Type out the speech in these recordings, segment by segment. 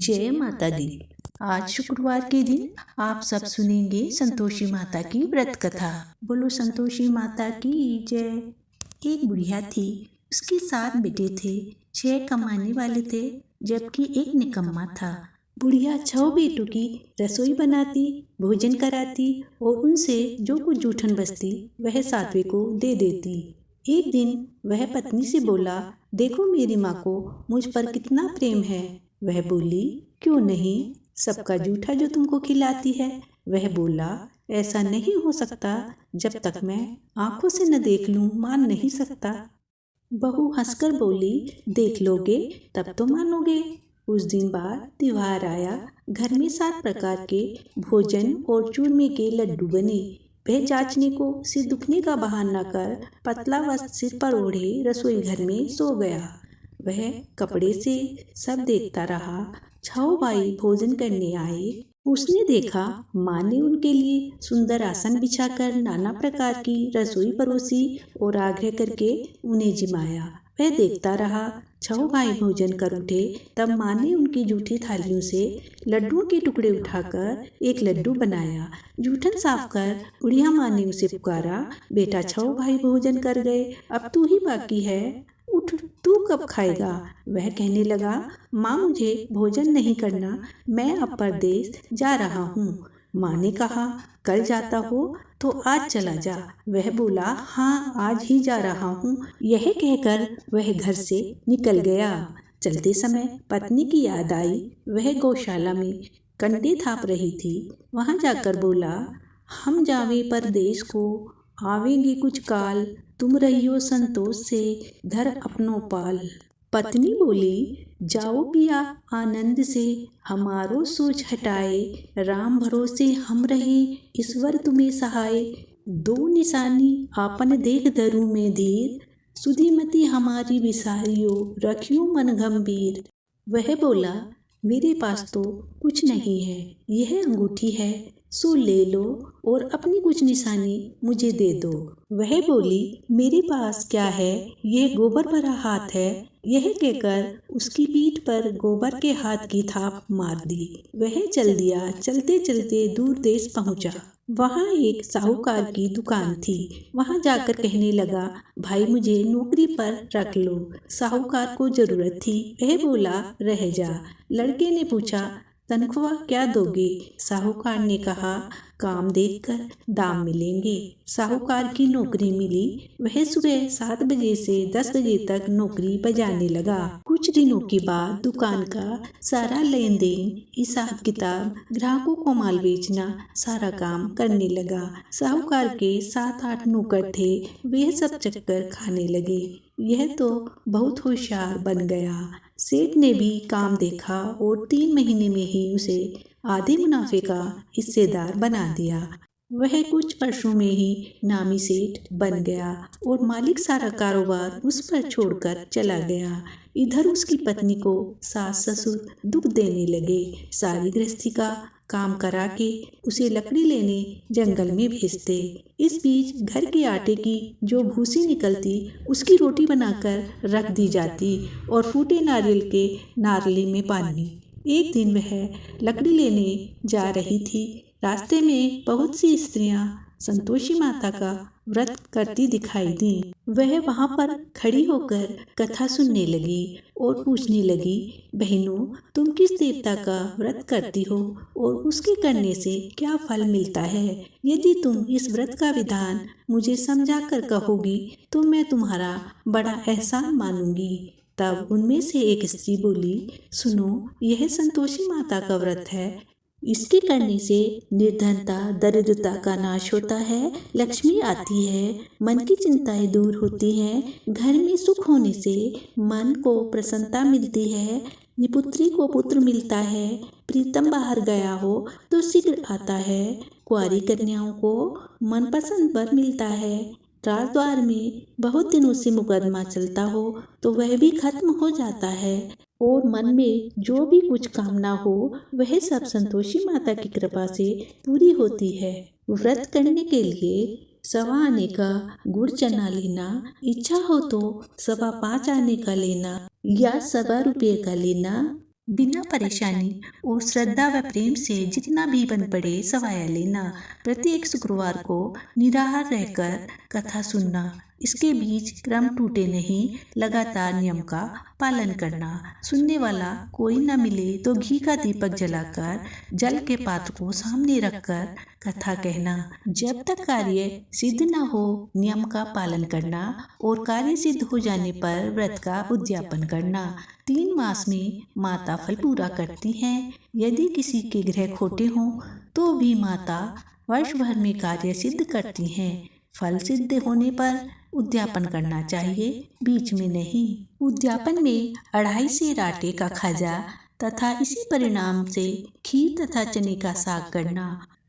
जय माता दी। आज शुक्रवार के दिन आप सब सुनेंगे संतोषी माता की व्रत कथा। बोलो संतोषी माता की जय। एक बुढ़िया थी, उसके 7 बेटे थे। 6 कमाने वाले थे जबकि एक निकम्मा था। बुढ़िया 6 बेटों की रसोई बनाती, भोजन कराती और उनसे जो कुछ जूठन बचती वह 7वें को दे देती। एक दिन वह पत्नी से बोला, देखो मेरी माँ को मुझ पर कितना प्रेम है। वह बोली, क्यों नहीं, सबका जूठा जो तुमको खिलाती है। वह बोला, ऐसा नहीं हो सकता, जब तक मैं आंखों से न देख लूं मान नहीं सकता। बहू हंसकर बोली, देख लोगे तब तो मानोगे। उस दिन बाद त्योहार आया। घर में 7 प्रकार के भोजन और चूरमे के लड्डू बने। वह जांचने को सिर दुखने का बहाना कर पतला वस्त्र सिर पर ओढ़े रसोई घर में सो गया। वह कपड़े से सब देखता रहा। 6 भाई भोजन करने आए। उसने देखा माँ ने उनके लिए सुंदर आसन बिछाकर नाना प्रकार की रसोई परोसी और आग्रह करके उन्हें जिमाया। वह देखता रहा। 6 भाई भोजन कर उठे तब माँ ने उनकी जूठी थालियों से लड्डुओं के टुकड़े उठाकर एक लड्डू बनाया। जूठन साफ कर बुढ़िया माँ ने उसे पुकारा, बेटा 6 भाई भोजन कर गए, अब तू ही बाकी है, उठ, तू कब खाएगा। वह कहने लगा, माँ मुझे भोजन नहीं करना, मैं अब परदेश जा रहा हूँ। माँ ने कहा, कल जाता हो तो आज चला जा। वह बोला, हाँ आज ही जा रहा हूँ। यह कहकर वह घर से निकल गया। चलते समय पत्नी की याद आई। वह गौशाला में कंडे थाप रही थी। वहाँ जाकर बोला, हम जावे परदेश को, आवेंगे कुछ काल, तुम रहियो संतोष से, धर अपनों पाल। पत्नी बोली, जाओ पिया आनंद से, हमारो सोच हटाए, राम भरोसे हम रहे, ईश्वर तुम्हें सहाय। 2 निशानी आपन देख धरू में धीर, सुधीमती हमारी विसारियो, रखियो मन गंभीर। वह बोला, मेरे पास तो कुछ नहीं है, यह अंगूठी है, सो ले लो और अपनी कुछ निशानी मुझे दे दो। वह बोली, मेरे पास क्या है, यह गोबर भरा हाथ है। यह कहकर उसकी पीठ पर गोबर के हाथ की थाप मार दी। वह चल दिया। चलते चलते दूर देश पहुंचा। वहाँ एक साहूकार की दुकान थी। वहाँ जाकर कहने लगा, भाई मुझे नौकरी पर रख लो। साहूकार को जरूरत थी। वह बोला, रह जा। लड़के ने पूछा, तनख्वाह क्या दोगे। साहूकार ने कहा, काम देखकर दाम मिलेंगे। साहूकार की नौकरी मिली। वह सुबह 7 बजे से 10 बजे तक नौकरी बजाने लगा। कुछ दिनों के बाद दुकान का सारा लेन देन, हिसाब किताब, ग्राहकों को माल बेचना, सारा काम करने लगा। साहूकार के 7-8 नौकर थे। वे सब चक्कर खाने लगे। यह तो बहुत होशियार बन गया। सेठ ने भी काम देखा और 3 महीने में ही उसे आधे मुनाफे का हिस्सेदार बना दिया। वह कुछ वर्षों में ही नामी सेठ बन गया और मालिक सारा कारोबार उस पर छोड़कर चला गया। इधर उसकी पत्नी को सास ससुर दुख देने लगे। सारी गृहस्थी का काम करा के उसे लकड़ी लेने जंगल में भेजते। इस बीच घर के आटे की जो भूसी निकलती उसकी रोटी बनाकर रख दी जाती और फूटे नारियल के नारले में पानी। एक दिन वह लकड़ी लेने जा रही थी। रास्ते में बहुत सी स्त्रियां संतोषी माता का व्रत करती दिखाई दी। वह वहां पर खड़ी होकर कथा सुनने लगी और पूछने लगी, बहनों तुम किस देवता का व्रत करती हो और उसके करने से क्या फल मिलता है। यदि तुम इस व्रत का विधान मुझे समझा कर कहोगी तो मैं तुम्हारा बड़ा एहसान मानूंगी। तब उनमें से एक स्त्री बोली, सुनो, यह संतोषी माता का व्रत है। इसके करने से निर्धनता दरिद्रता का नाश होता है, लक्ष्मी आती है, मन की चिंताएं दूर होती हैं, घर में सुख होने से मन को प्रसन्नता मिलती है, निपुत्री को पुत्र मिलता है, प्रीतम बाहर गया हो तो शीघ्र आता है, कुंवारी कन्याओं को मनपसंद वर मिलता है, राजद्वार में बहुत दिनों से मुकदमा चलता हो तो वह भी खत्म हो जाता है और मन में जो भी कुछ कामना हो वह सब संतोषी माता की कृपा से पूरी होती है। व्रत करने के लिए 1.25 आने का गुड़ चना लेना, इच्छा हो तो 5.25 आने का लेना या 1.25 रुपये का लेना, बिना परेशानी और श्रद्धा व प्रेम से जितना भी बन पड़े सवाया लेना। प्रत्येक शुक्रवार को निराहार रहकर कथा सुनना। इसके बीच क्रम टूटे नहीं, लगातार नियम का पालन करना। सुनने वाला कोई न मिले तो घी का दीपक जलाकर जल के पात्र को सामने रखकर कथा कहना। जब तक कार्य सिद्ध न हो नियम का पालन करना और कार्य सिद्ध हो जाने पर व्रत का उद्यापन करना। 3 मास में माता फल पूरा करती हैं। यदि किसी के ग्रह खोटे हों तो भी माता वर्ष भर में कार्य सिद्ध करती हैं। फल सिद्ध होने पर उद्यापन करना चाहिए, बीच में नहीं। उद्यापन में 2.5 सेर आटे का खाजा तथा इसी परिणाम से खीर तथा चने का साग करना।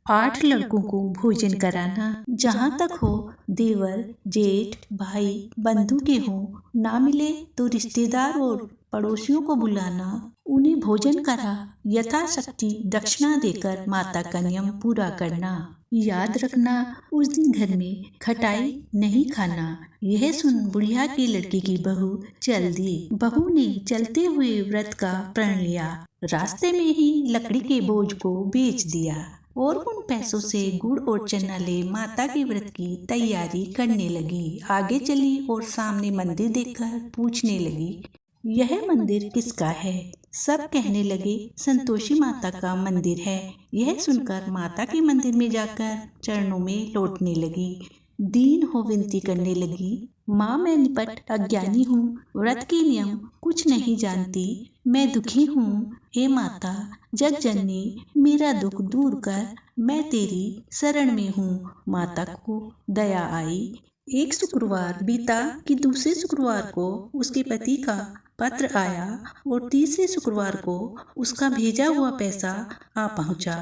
8 लड़कों को भोजन कराना। जहाँ तक हो देवर, जेठ, भाई, बंधु के हों, ना मिले तो रिश्तेदार और पड़ोसियों को बुलाना, उन्हें भोजन करा यथाशक्ति दक्षिणा देकर माता का नियम पूरा करना। याद रखना, उस दिन घर में खटाई नहीं खाना। यह सुन बुढ़िया की लड़की की बहू चल दी। बहू ने चलते हुए व्रत का प्रण लिया। रास्ते में ही लकड़ी के बोझ को बेच दिया और उन पैसों से गुड़ और चना ले माता के व्रत की तैयारी करने लगी। आगे चली और सामने मंदिर देखकर पूछने लगी, यह मंदिर किसका है? सब कहने लगे, संतोषी माता का मंदिर है। यह सुनकर माता के मंदिर में जाकर चरणों में लौटने लगी। दीन हो विनती करने लगी, माँ मैं निपट अज्ञानी हूँ, व्रत के नियम कुछ नहीं जानती, मैं दुखी हूँ। हे माता जग जननी, मेरा दुख दूर कर, मैं तेरी शरण में हूँ। माता को दया आई। एक शुक्रवार बीता कि दूसरे शुक्रवार को उसके पति का पत्र आया और तीसरे शुक्रवार को उसका भेजा हुआ पैसा आ पहुंचा।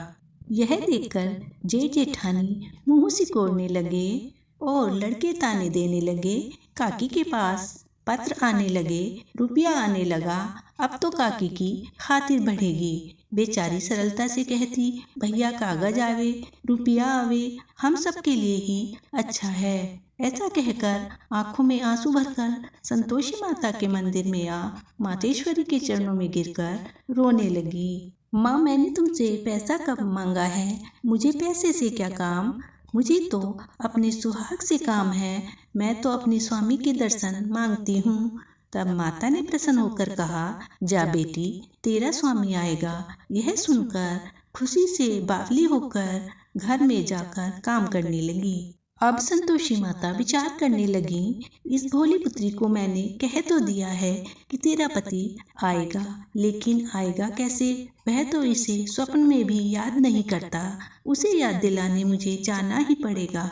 यह देखकर जेठ जेठानी मुंह सिकोड़ने लगे और लड़के ताने देने लगे। काकी के पास पत्र आने लगे, रुपया आने लगा, अब तो काकी की खातिर बढ़ेगी। बेचारी सरलता से कहती, भैया कागज आवे, रुपया आवे, हम सब के लिए ही अच्छा है। ऐसा कहकर आंखों में आंसू भरकर संतोषी माता के मंदिर में आ मातेश्वरी के चरणों में गिरकर रोने लगी। माँ मैंने तुमसे पैसा कब मांगा है? मुझे पैसे से क्या काम? मुझे तो अपने सुहाग से काम है। मैं तो अपने स्वामी के दर्शन मांगती हूँ। तब माता ने प्रसन्न होकर कहा, जा बेटी तेरा स्वामी आएगा। यह सुनकर खुशी से बावली होकर घर में जाकर काम करने लगी। अब संतोषी माता विचार करने लगी, इस भोली पुत्री को मैंने कह तो दिया है कि तेरा पति आएगा, लेकिन आएगा कैसे? वह तो इसे स्वप्न में भी याद नहीं करता। उसे याद दिलाने मुझे जाना ही पड़ेगा।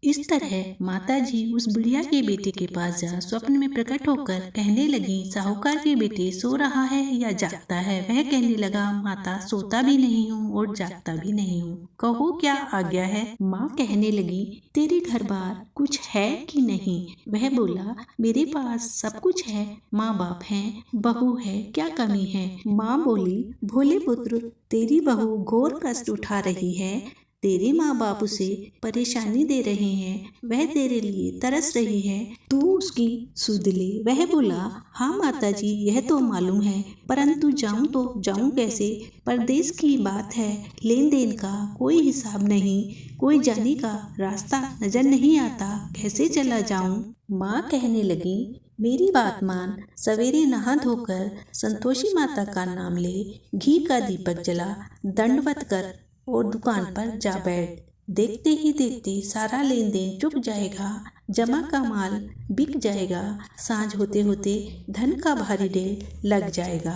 इस तरह माताजी उस बुढ़िया के बेटे के पास जा स्वप्न में प्रकट होकर कहने लगी, साहूकार के बेटे सो रहा है या जागता है? वह कहने लगा, माता सोता भी नहीं हूँ और जागता भी नहीं हूँ, कहो क्या आज्ञा है? माँ कहने लगी, तेरे घर बार कुछ है कि नहीं? वह बोला, मेरे पास सब कुछ है, माँ बाप हैं, बहू है, क्या कमी है? माँ बोली, भोले पुत्र तेरी बहू घोर कष्ट उठा रही है, तेरे माँ बाप उसे परेशानी दे रहे हैं, वह तेरे लिए तरस रही है, तू उसकी सुध ले। वह बोला, हाँ माताजी यह तो मालूम है, परंतु जाऊं तो जाऊं कैसे? परदेश की बात है, लेन देन का कोई हिसाब नहीं, कोई जाने का रास्ता नजर नहीं आता, कैसे चला जाऊं? माँ कहने लगी, मेरी बात मान, सवेरे नहा धोकर संतोषी माता का नाम ले, घी का दीपक जला, दंडवत कर और दुकान पर जा बैठ। देखते ही देखते सारा लेन देन चुक जाएगा, जमा का माल बिक जाएगा, सांझ होते होते धन का भारी ढेर लग जाएगा।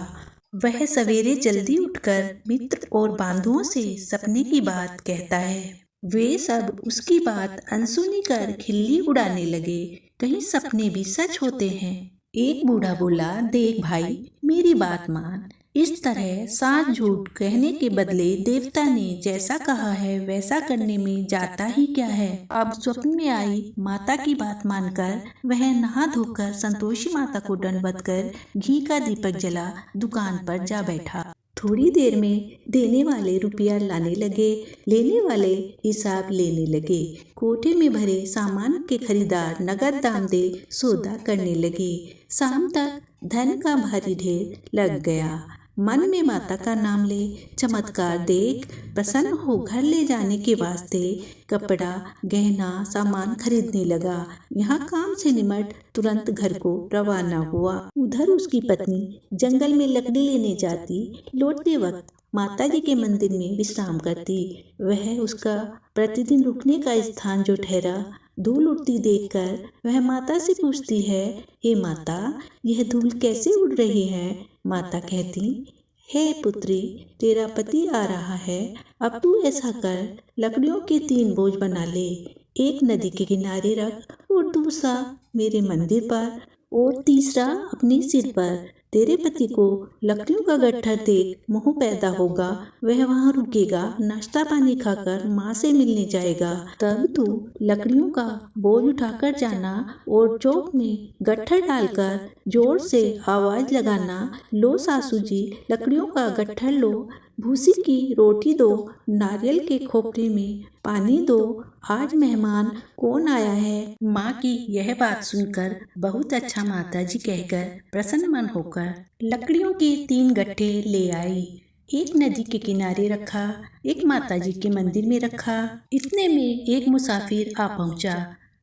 वह सवेरे जल्दी उठकर मित्र और बांधुओं से सपने की बात कहता है। वे सब उसकी बात अनसुनी कर खिल्ली उड़ाने लगे, कहीं सपने भी सच होते हैं। एक बूढ़ा बोला, देख भाई मेरी बात मान, इस तरह साच झूठ कहने के बदले देवता ने जैसा कहा है वैसा करने में जाता ही क्या है। अब स्वप्न में आई माता की बात मानकर वह नहा धोकर संतोषी माता को दंडवत कर घी का दीपक जला दुकान पर जा बैठा। थोड़ी देर में देने वाले रुपया लाने लगे, लेने वाले हिसाब लेने लगे। कोठे में भरे सामान के खरीदार नगद दाम दे सौदा करने लगे। शाम तक धन का भारी ढेर लग गया। मन में माता का नाम ले, चमत्कार देख प्रसन्न हो घर ले जाने के वास्ते कपड़ा गहना सामान खरीदने लगा। यहाँ काम से निमट तुरंत घर को रवाना हुआ। उधर उसकी पत्नी जंगल में लकड़ी लेने जाती, लौटते वक्त माता जी के मंदिर में विश्राम करती। वह उसका प्रतिदिन रुकने का स्थान जो ठहरा, धूल उड़ती देखकर वह माता से पूछती है, हे माता, यह धूल कैसे उड़ रही है? माता कहती, हे पुत्री, तेरा पति आ रहा है। अब तू ऐसा कर, लकड़ियों के 3 बोझ बना ले, एक नदी के किनारे रख और दूसरा मेरे मंदिर पर और तीसरा अपने सिर पर। तेरे पति को लकड़ियों का गट्ठर देख मोह पैदा होगा, वह वहाँ रुकेगा, नाश्ता पानी खाकर माँ से मिलने जाएगा। तब तू लकड़ियों का बोझ उठाकर जाना और चौक में गट्ठर डालकर जोर से आवाज लगाना, लो सासू जी, लकड़ियों का गट्ठर लो, भूसी की रोटी दो, नारियल के खोपड़े में पानी दो, आज मेहमान कौन आया है? माँ की यह बात सुनकर बहुत अच्छा माता जी कहकर प्रसन्न मन होकर लकड़ियों के 3 गट्ठे ले आई। एक नदी के किनारे रखा, एक माता जी के मंदिर में रखा। इतने में एक मुसाफिर आ पहुंचा।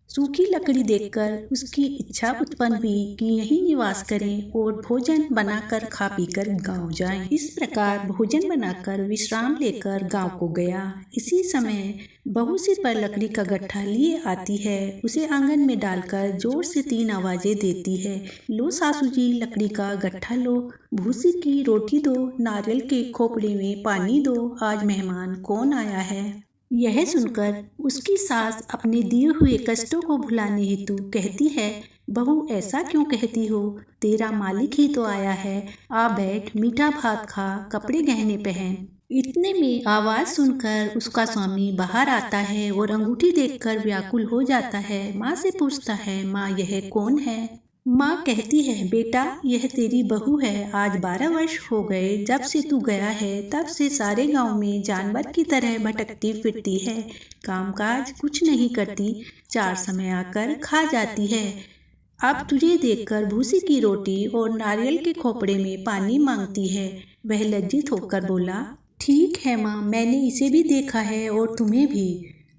सूखी लकड़ी देखकर उसकी इच्छा उत्पन्न हुई कि यहीं निवास करें और भोजन बनाकर खा पीकर गांव जाएं। इस प्रकार भोजन बनाकर विश्राम लेकर गांव को गया। इसी समय बहू सिर पर लकड़ी का गट्ठा लिए आती है। उसे आंगन में डालकर जोर से 3 आवाजें देती है, लो सासू जी, लकड़ी का गट्ठा लो, भूसी की रोटी दो, नारियल के खोपड़े में पानी दो, आज मेहमान कौन आया है? यह सुनकर उसकी सास अपने दिए हुए कष्टों को भुलाने हेतु कहती है, बहू ऐसा क्यों कहती हो? तेरा मालिक ही तो आया है, आ बैठ, मीठा भात खा, कपड़े गहने पहन। इतने में आवाज सुनकर उसका स्वामी बाहर आता है और अंगूठी देखकर व्याकुल हो जाता है। माँ से पूछता है, माँ यह कौन है? माँ कहती है, बेटा यह तेरी बहू है। आज 12 वर्ष हो गए जब से तू गया है, तब से सारे गांव में जानवर की तरह भटकती फिरती है, कामकाज कुछ नहीं करती, 4 समय आकर खा जाती है। अब तुझे देखकर भूसी की रोटी और नारियल के खोपड़े में पानी मांगती है। वह लज्जित होकर बोला, ठीक है माँ, मैंने इसे भी देखा है और तुम्हें भी।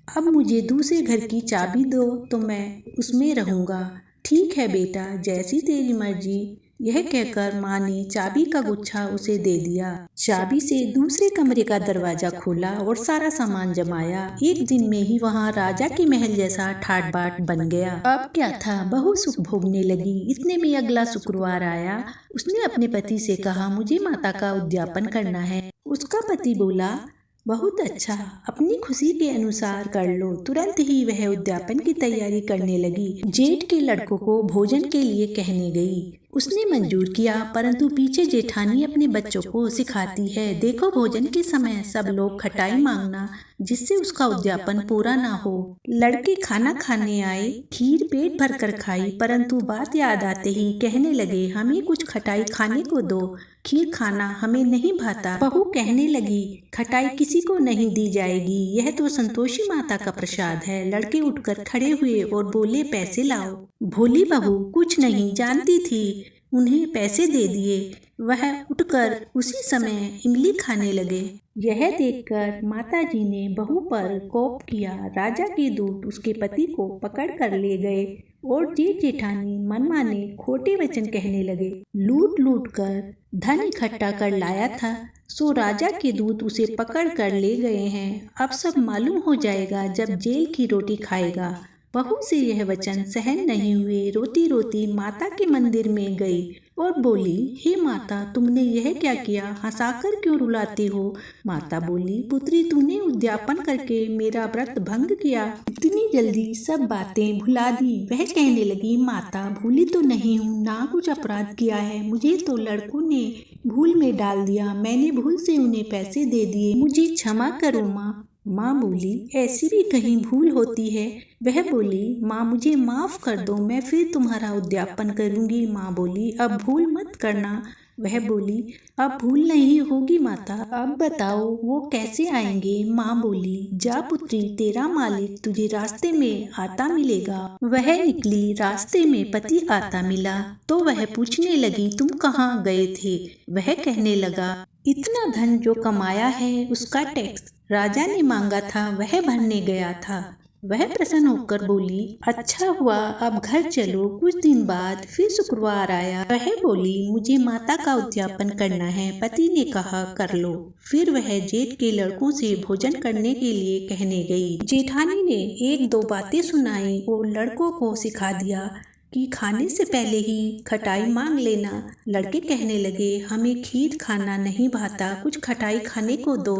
अब मुझे दूसरे घर की चाबी दो तो मैं उसमें रहूँगा। ठीक है बेटा, जैसी तेरी मर्जी। यह कहकर माँ ने चाबी का गुच्छा उसे दे दिया। चाबी से दूसरे कमरे का दरवाजा खोला और सारा सामान जमाया। एक दिन में ही वहाँ राजा के महल जैसा ठाट बाट बन गया। अब क्या था, बहू सुख भोगने लगी। इतने में अगला शुक्रवार आया। उसने अपने पति से कहा, मुझे माता का उद्यापन करना है। उसका पति बोला, बहुत अच्छा, अपनी खुशी के अनुसार कर लो। तुरंत ही वह उद्यापन की तैयारी करने लगी। जेठ के लड़कों को भोजन के लिए कहने गई। उसने मंजूर किया, परंतु पीछे जेठानी अपने बच्चों को सिखाती है, देखो भोजन के समय सब लोग खटाई मांगना, जिससे उसका उद्यापन पूरा ना हो। लड़के खाना खाने आए, खीर पेट भर कर खाई, परंतु बात याद आते ही कहने लगे, हमें कुछ खटाई खाने को दो, खीर खाना हमें नहीं भाता। बहू कहने लगी, खटाई किसी को नहीं दी जाएगी, यह तो संतोषी माता का प्रसाद है। लड़के उठकर खड़े हुए और बोले, पैसे लाओ। भोली बहू कुछ नहीं जानती थी, उन्हें पैसे दे दिए। वह उठकर उसी समय इमली खाने लगे। यह देखकर माताजी ने बहू पर कोप किया। राजा के दूत उसके पति को पकड़ कर ले गए और जेठ जेठानी मनमाने खोटे वचन कहने लगे। लूट लूट कर धन इकट्ठा कर लाया था, सो राजा के दूत उसे पकड़ कर ले गए हैं। अब सब मालूम हो जाएगा जब जेल की रोटी खाएगा। बहू से यह वचन सहन नहीं हुए। रोती रोती माता के मंदिर में गई और बोली, हे माता, तुमने यह क्या किया? हंसाकर क्यों रुलाती हो? माता बोली, पुत्री, तूने उद्यापन करके मेरा व्रत भंग किया। इतनी जल्दी सब बातें भुला दी। वह कहने लगी, माता, भूली तो नहीं हूँ, ना कुछ अपराध किया है। मुझे तो लड़कों ने भूल में डाल दिया, मैंने भूल से उन्हें पैसे दे दिए, मुझे क्षमा करो माँ। माँ बोली, ऐसी भी कहीं भूल होती है? वह बोली, माँ मुझे माफ कर दो, मैं फिर तुम्हारा उद्यापन करूंगी। माँ बोली, अब भूल मत करना, वह बोली, अब भूल नहीं होगी माता, अब बताओ वो कैसे आएंगे। माँ बोली, जा पुत्री, तेरा मालिक तुझे रास्ते में आता मिलेगा। वह निकली, रास्ते में पति आता मिला तो वह पूछने लगी, तुम कहाँ गए थे। वह कहने लगा, इतना धन जो कमाया है उसका टैक्स राजा ने मांगा था, वह भरने गया था। वह प्रसन्न होकर बोली, अच्छा हुआ, अब घर चलो। कुछ दिन बाद फिर शुक्रवार आया। वह बोली, मुझे माता का उद्यापन करना है। पति ने कहा, कर लो। फिर वह जेठ के लड़कों से भोजन करने के लिए कहने गई। जेठानी ने एक दो बातें सुनाई और लड़कों को सिखा दिया कि खाने से पहले ही खटाई मांग लेना। लड़के कहने लगे, हमें खीर खाना नहीं भाता, कुछ खटाई खाने को दो।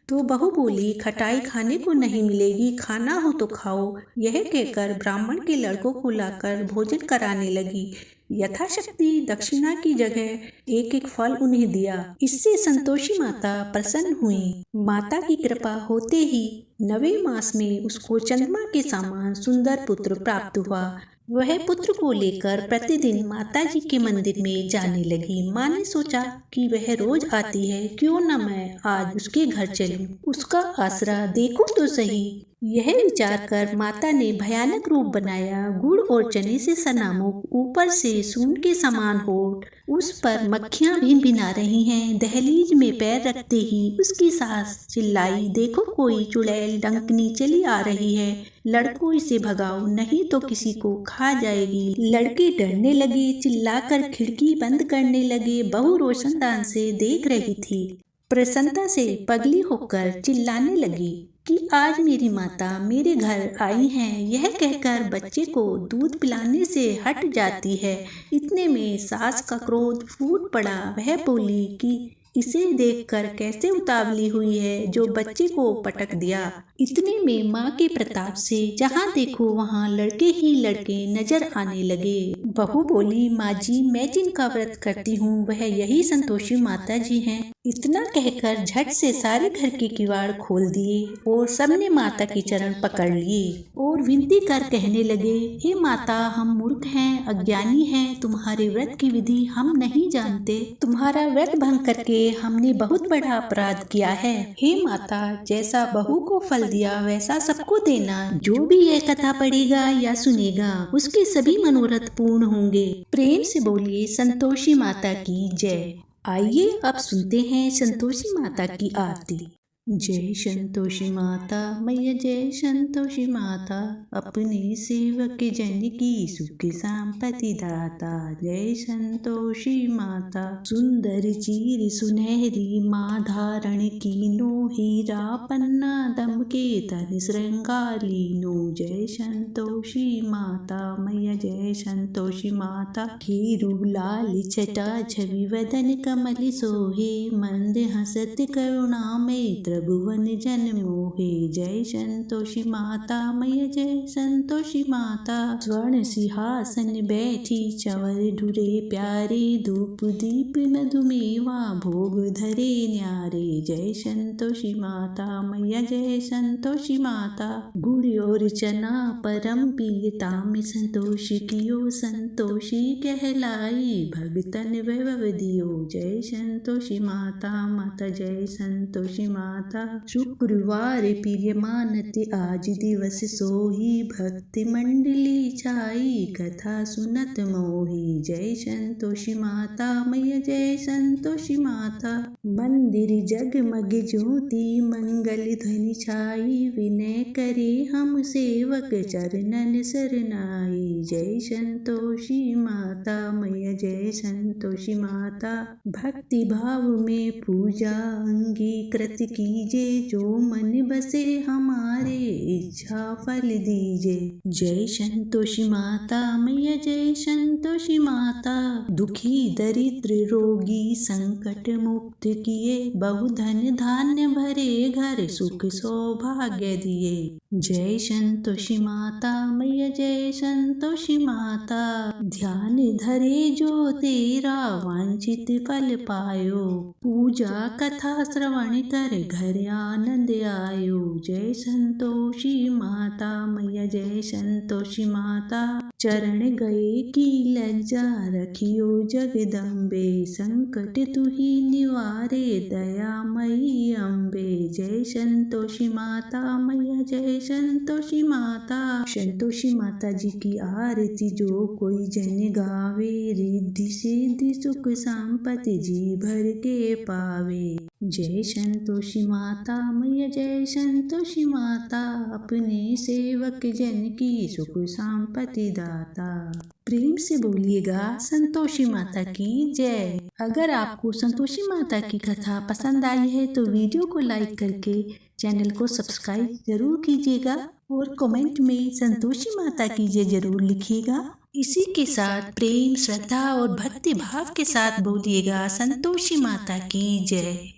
तो बहू बोली, खटाई खाने को नहीं मिलेगी, खाना हो तो खाओ। यह कहकर ब्राह्मण के लड़कों को लाकर भोजन कराने लगी। यथाशक्ति दक्षिणा की जगह एक एक फल उन्हें दिया। इससे संतोषी माता प्रसन्न हुई। माता की कृपा होते ही 9वें मास में उसको चंद्रमा के समान सुंदर पुत्र प्राप्त हुआ। वह पुत्र को लेकर प्रतिदिन माता जी के मंदिर में जाने लगी। माँ ने सोचा कि वह रोज आती है, क्यों न मैं आज उसके घर चलूं, उसका आसरा देखूं तो सही। यह विचार कर माता ने भयानक रूप बनाया। गुड़ और चने से सना मुख, ऊपर से सूंड के समान होठ, उस पर मक्खियां भी भिना रही हैं। दहलीज में पैर रखते ही उसकी सास चिल्लाई, देखो कोई चुड़ैल डंकनी चली आ रही है, लड़कों इसे भगाओ, नहीं तो किसी को खा जाएगी। लड़के डरने लगे, चिल्लाकर खिड़की बंद करने लगे। बहू रोशनदान से देख रही थी। प्रसन्नता से पगली होकर चिल्लाने लगी कि आज मेरी माता मेरे घर आई हैं। यह कहकर बच्चे को दूध पिलाने से हट जाती है। इतने में सास का क्रोध फूट पड़ा। वह बोली कि इसे देखकर कैसे उतावली हुई है, जो बच्चे को पटक दिया। इतने में माँ के प्रताप से जहाँ देखो वहाँ लड़के ही लड़के नजर आने लगे। बहू बोली, माँ जी, मैं जिनका व्रत करती हूँ वह यही संतोषी माता जी हैं। इतना कहकर झट से सारे घर के किवाड़ खोल दिए और सबने माता के चरण पकड़ लिए और विनती कर कहने लगे, हे माता, हम मूर्ख हैं, अज्ञानी हैं, तुम्हारे व्रत की विधि हम नहीं जानते। तुम्हारा व्रत भंग करके हमने बहुत बड़ा अपराध किया है। हे माता, जैसा बहू को फल दिया वैसा सबको देना। जो भी यह कथा पढ़ेगा या सुनेगा उसके सभी मनोरथ पूर्ण होंगे। प्रेम से बोलिए संतोषी माता की जय। आइए अब सुनते हैं संतोषी माता की आरती। जय संतोषी माता मैया, जय संतोषी माता, अपने सेवक जन की सुख संपत्ति दाता। जय संतोषी माता, सुंदर चीर सुनहरी माँ धारण कीनो, हीरा पन्ना दम के तन श्रृंगार लीनो। जय संतोषी माता मैया, जय संतोषी माता, खीरू लाल छटा छवि वदन कमल सोहे, मंद हसत करुणा में भुवन जन मोहे। जय संतोषी माता मैया, जय संतोषी माता, स्वर्ण सिंहासन बैठी चंवर ढुरे प्यारे, धूप दीप मधुमेवा भोग धरे न्यारे। जय संतोषी माता मैया, जय संतोषी माता, गुड़ और चना परम प्रियता में संतोष कियो, संतोषी कहलाई भगतन वैभव दियो। जय संतोषी माता माता, जय संतोषी माता, शुक्रवार प्रिय मानत आज दिवस सोही, भक्ति मंडली छाई कथा सुनत मोही। जय संतोषी माता मैया, जय संतोषी माता, मंदिर जगमग ज्योति मंगल ध्वनि छाई, विनय करे हम सेवक चरणन शरणाई। जय संतोषी माता मैया, जय संतोषी माता, भक्ति भाव में पूजा अंगीकृत कीजे, जो मन बसे हमारे इच्छा फल दीजे। जय संतोषी माता मैया, जय संतोषी माता, दुखी दरिद्र रोगी संकट मुक्त किए, बहुधन धान्य भरे घर सुख सौभाग्य दिए। जय संतोषी माता मैया, जय संतोषी माता, ध्यान धरे जो तेरा वांछित फल पायो, पूजा कथा श्रवण कर घर आनंद आयो। जय संतोषी माता मैया, जय संतोषी माता, चरण गए की लज्जा रखियो जगदम्बे, संकट तुही निवारे दयामयी अम्बे। जय संतोषी माता मैया, जय संतोषी माता। संतोषी माता जी की आरती जो कोई जन गावे, रिद्धि सिद्धि सुख संपत्ति जी भर के पावे। जय संतोषी माता मैया, जय संतोषी माता। अपने सेवक जन की सुख संपत्ति दाता। प्रेम से बोलिएगा संतोषी माता की जय। अगर आपको संतोषी माता की कथा पसंद आई है तो वीडियो को लाइक करके चैनल को सब्सक्राइब जरूर कीजिएगा और कमेंट में संतोषी माता की जय जरूर लिखिएगा। इसी के साथ प्रेम, श्रद्धा और भक्ति भाव के साथ बोलिएगा संतोषी माता की जय।